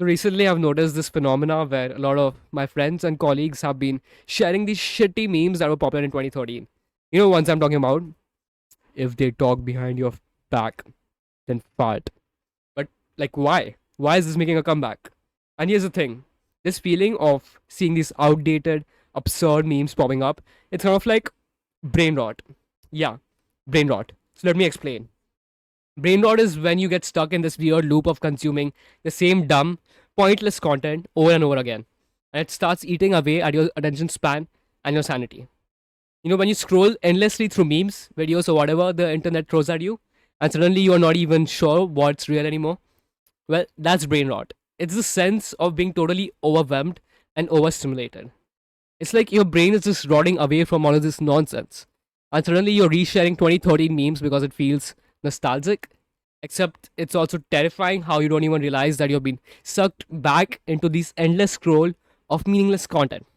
So recently, I've noticed this phenomena where a lot of my friends and colleagues have been sharing these shitty memes that were popular in 2013. You know, ones I'm talking about. If they talk behind your back, then fart. But like, why? Why is this making a comeback? And here's the thing: this feeling of seeing these outdated, absurd memes popping up, it's kind of like brain rot. Yeah, brain rot. So let me explain. Brain rot is when you get stuck in this weird loop of consuming the same dumb, pointless content over and over again. And it starts eating away at your attention span and your sanity. You know, when you scroll endlessly through memes, videos, or whatever the internet throws at you, and suddenly you are not even sure what's real anymore, well, that's brain rot. It's the sense of being totally overwhelmed and overstimulated. It's like your brain is just rotting away from all of this nonsense. And suddenly you're resharing 2013 memes because it feels nostalgic. Except it's also terrifying how you don't even realize that you've been sucked back into this endless scroll of meaningless content.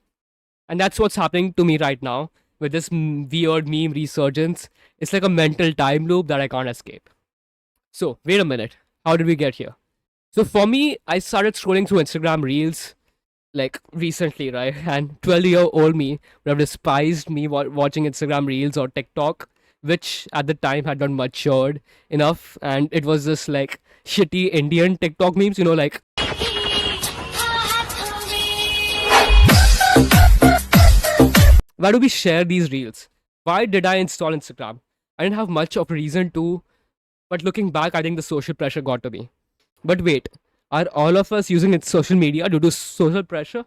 And that's what's happening to me right now with this weird meme resurgence. It's like a mental time loop that I can't escape. So, wait a minute. How did we get here? So, for me, I started scrolling through Instagram Reels like recently, right? And 12-year-old me would have despised me watching Instagram Reels or TikTok, which at the time had not matured enough. And it was just like shitty Indian TikTok memes, you know, like, why do we share these reels? Why did I install Instagram? I didn't have much of a reason to, but looking back, I think the social pressure got to me. But wait, are all of us using it social media due to social pressure?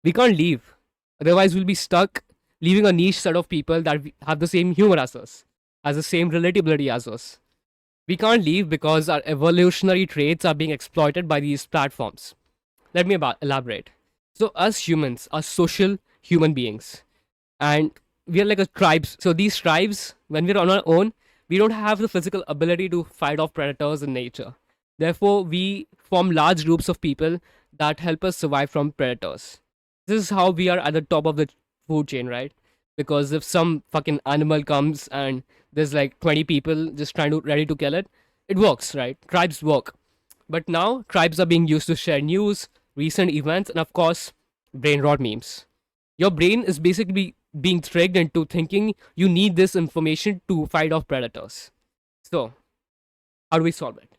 We can't leave. Otherwise, we'll be stuck leaving a niche set of people that have the same humor as us, has the same relatability as us. We can't leave because our evolutionary traits are being exploited by these platforms. Let me elaborate. So, us humans are social human beings, and we are like a tribes. So, these tribes, when we're on our own, we don't have the physical ability to fight off predators in nature. Therefore, we form large groups of people that help us survive from predators. This is how we are at the top of the food chain, right? Because if some fucking animal comes and there's like 20 people just trying to ready to kill it, it works, right? Tribes work. But now tribes are being used to share news, recent events, and of course, brain rot memes. Your brain is basically being tricked into thinking you need this information to fight off predators. So, how do we solve it?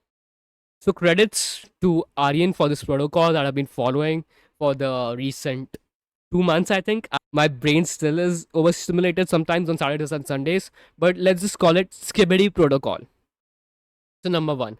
So, credits to Aryan for this protocol that I've been following for the recent 2 months, I think. My brain still is overstimulated sometimes on Saturdays and Sundays, but let's just call it Skibbidi Protocol. So, number one,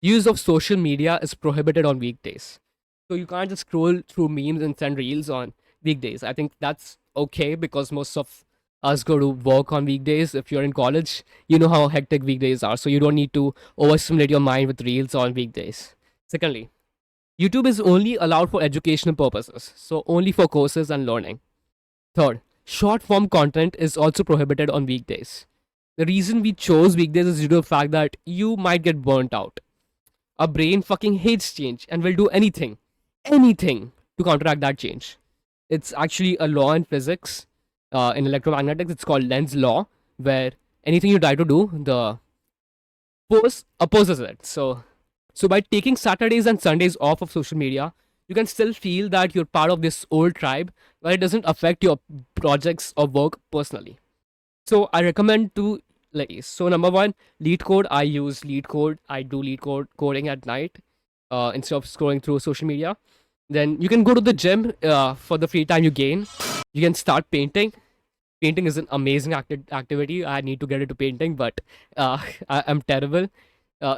use of social media is prohibited on weekdays. So, you can't just scroll through memes and send reels on weekdays. I think that's okay because most of us go to work on weekdays. If you're in college, you know how hectic weekdays are, so you don't need to overstimulate your mind with reels on weekdays. Secondly, YouTube is only allowed for educational purposes, so only for courses and learning. Third, short form content is also prohibited on weekdays. The reason we chose weekdays is due to the fact that you might get burnt out. Our brain fucking hates change and will do anything to counteract that change. It's actually a law in physics, in electromagnetics. It's called Lenz's law, where anything you try to do, the force opposes it. So by taking Saturdays and Sundays off of social media, you can still feel that you're part of this old tribe, where it doesn't affect your projects or work personally. So I recommend to, like, so number one, lead code. I use lead code. I do lead coding at night instead of scrolling through social media. Then you can go to the gym for the free time you gain. You can start painting. Painting is an amazing activity. I need to get into painting, but I'm terrible.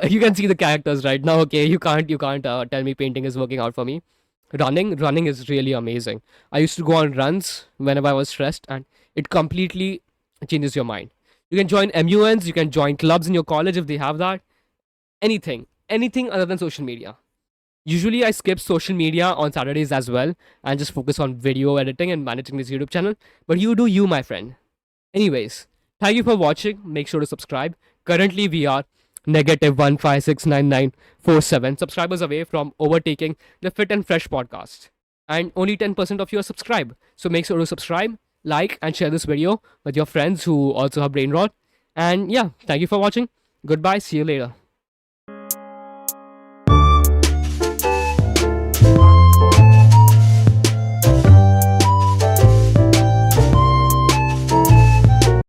You can see the characters right now. Okay, you can't tell me painting is working out for me. Running is really amazing. I used to go on runs whenever I was stressed, and it completely changes your mind. You can join MUNs. You can join clubs in your college if they have that. Anything other than social media. Usually, I skip social media on Saturdays as well and just focus on video editing and managing this YouTube channel. But you do you, my friend. Anyways, thank you for watching. Make sure to subscribe. Currently, we are -1569947 subscribers away from overtaking the Fit and Fresh podcast. And only 10% of you are subscribed. So make sure to subscribe, like, and share this video with your friends who also have brain rot. And yeah, thank you for watching. Goodbye. See you later.